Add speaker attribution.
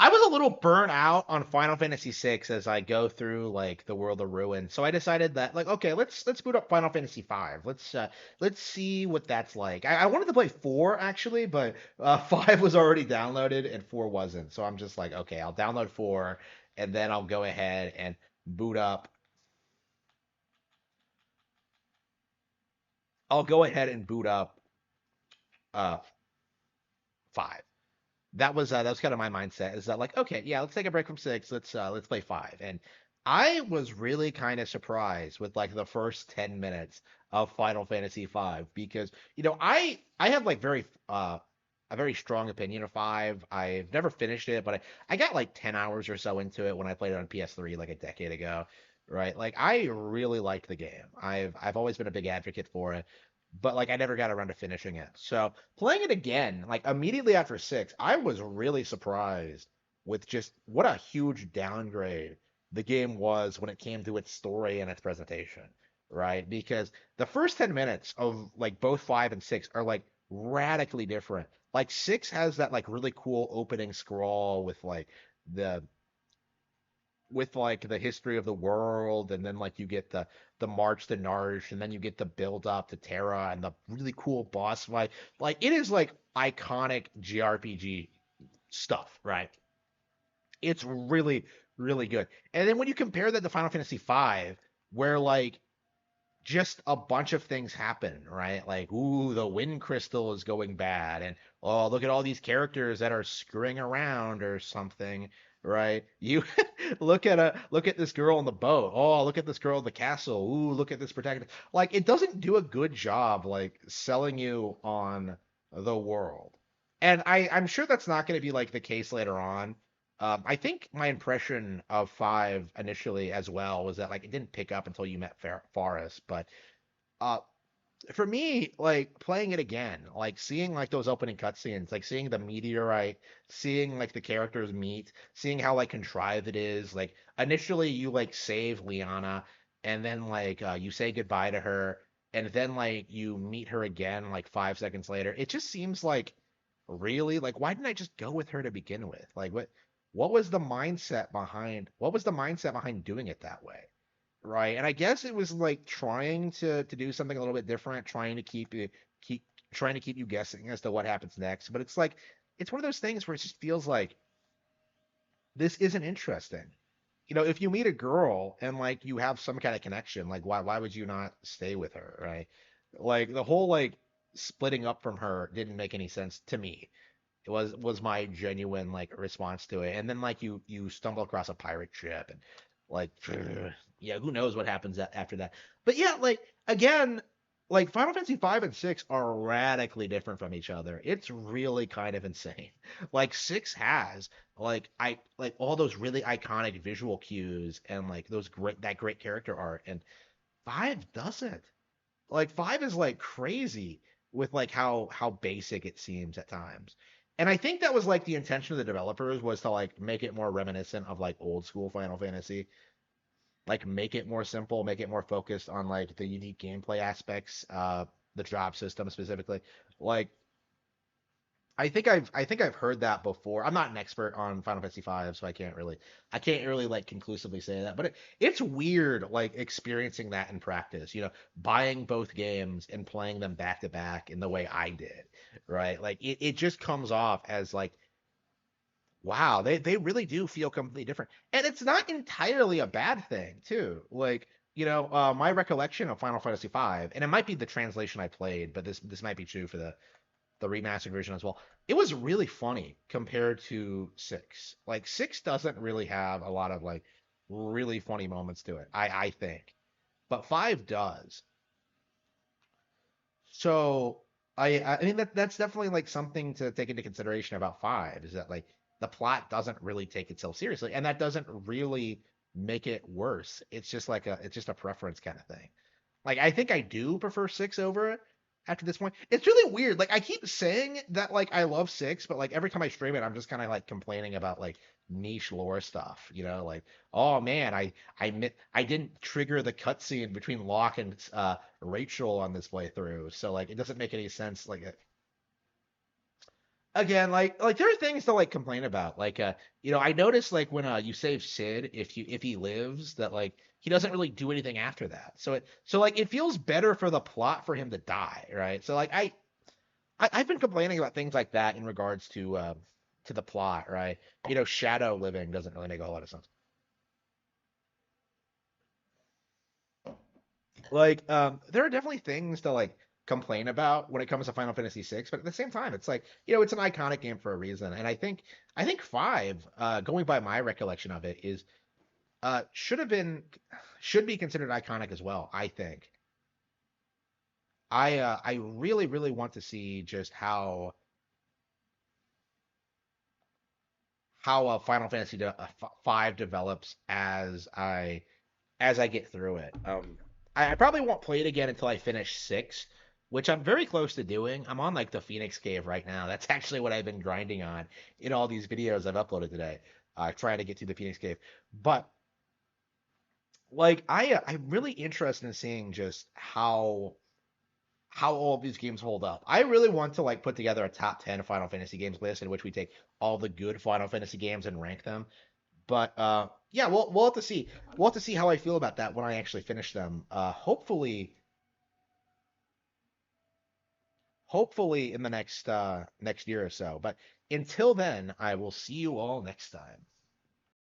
Speaker 1: I was a little burnt out on Final Fantasy VI as I go through like the World of Ruin. So I decided that like okay, let's boot up Final Fantasy V. Let's see what that's like. I wanted to play 4 actually, but 5 was already downloaded and 4 wasn't. So I'm just like, okay, I'll download 4 and then I'll go ahead and boot up. I'll go ahead and boot up uh 5. That was kind of my mindset is that like okay yeah let's take a break from 6, let's play 5. And I was really kind of surprised with like the first 10 minutes of Final Fantasy 5 because I have like a very strong opinion of 5. I've never finished it, but I got like 10 hours or so into it when I played it on PS3 like a decade ago, right? Like I really liked the game. I've always been a big advocate for it, but like I never got around to finishing it. So playing it again, like immediately after 6, I was really surprised with just what a huge downgrade the game was when it came to its story and its presentation, right? Because the first 10 minutes of like both 5 and 6 are like radically different. Like 6 has that like really cool opening scroll the with like the history of the world, and then like you get the march to Narsh, and then you get the build up to Terra and the really cool boss fight. Like it is like iconic JRPG stuff, right? It's really really good. And then when you compare that to Final Fantasy V, where like just a bunch of things happen, right? Like, ooh, the wind crystal is going bad, and oh, look at all these characters that are screwing around or something, right? You look at this girl on the boat. Oh, look at this girl in the castle. Ooh, look at this protagonist. Like, it doesn't do a good job like selling you on the world. And I'm sure that's not going to be like the case later on. I think my impression of 5 initially as well was that like it didn't pick up until you met Forrest, but uh, for me, like playing it again, like seeing like those opening cutscenes, like seeing the meteorite, seeing like the characters meet, seeing how like contrived it is. Like initially you like save Liana, and then like you say goodbye to her, and then like you meet her again like 5 seconds later. It just seems like really like why didn't I just go with her to begin with? Like what was the mindset behind doing it that way? Right. And I guess it was like trying to do something a little bit different, trying to keep trying to keep you guessing as to what happens next. But it's like it's one of those things where it just feels like this isn't interesting. If you meet a girl and like you have some kind of connection, like why would you not stay with her, right? Like the whole like splitting up from her didn't make any sense to me. It was my genuine like response to it. And then like you stumble across a pirate ship and like yeah, who knows what happens after that. But yeah, like again, like Final Fantasy 5 and 6 are radically different from each other. It's really kind of insane. Like 6 has like all those really iconic visual cues and like those great character art, and 5 doesn't. Like 5 is like crazy with like how basic it seems at times. And I think that was like the intention of the developers was to like make it more reminiscent of like old school Final Fantasy, like make it more simple, make it more focused on like the unique gameplay aspects, the drop system specifically. Like I think I've heard that before. I'm not an expert on Final Fantasy V, so I can't really like conclusively say that. But it's weird like experiencing that in practice. Buying both games and playing them back to back in the way I did, right? Like it just comes off as like wow, they really do feel completely different. And it's not entirely a bad thing, too. Like, my recollection of Final Fantasy V, and it might be the translation I played, but this might be true for the remastered version as well. It was really funny compared to 6. Like 6 doesn't really have a lot of like really funny moments to it, I think. But 5 does. So I mean that's definitely like something to take into consideration about 5 is that like the plot doesn't really take itself seriously, and that doesn't really make it worse. It's just a preference kind of thing. Like I think I do prefer 6 over it after this point. It's really weird. Like I keep saying that like I love 6, but like every time I stream it, I'm just kind of like complaining about like niche lore stuff, like oh man, I didn't trigger the cutscene between Locke and Rachel on this playthrough. So like it doesn't make any sense like again, like there are things to like complain about. Like I noticed like when you save Sid, if he lives, that like he doesn't really do anything after that. So like it feels better for the plot for him to die, right? So like I've been complaining about things like that in regards to the plot, right? Shadow living doesn't really make a whole lot of sense. Like, there are definitely things to like complain about when it comes to Final Fantasy VI, but at the same time, it's like, it's an iconic game for a reason. And I think five, going by my recollection of it, is should be considered iconic as well, I think. I really, really want to see just how Final Fantasy five develops as I get through it. I probably won't play it again until I finish six, which I'm very close to doing. I'm on like the Phoenix Cave right now. That's actually what I've been grinding on in all these videos I've uploaded today, trying to get to the Phoenix Cave. But like I'm really interested in seeing just how all of these games hold up. I really want to like put together a top 10 Final Fantasy games list in which we take all the good Final Fantasy games and rank them. But yeah, we'll have to see. We'll have to see how I feel about that when I actually finish them. Hopefully in the next year or so. But until then, I will see you all next time.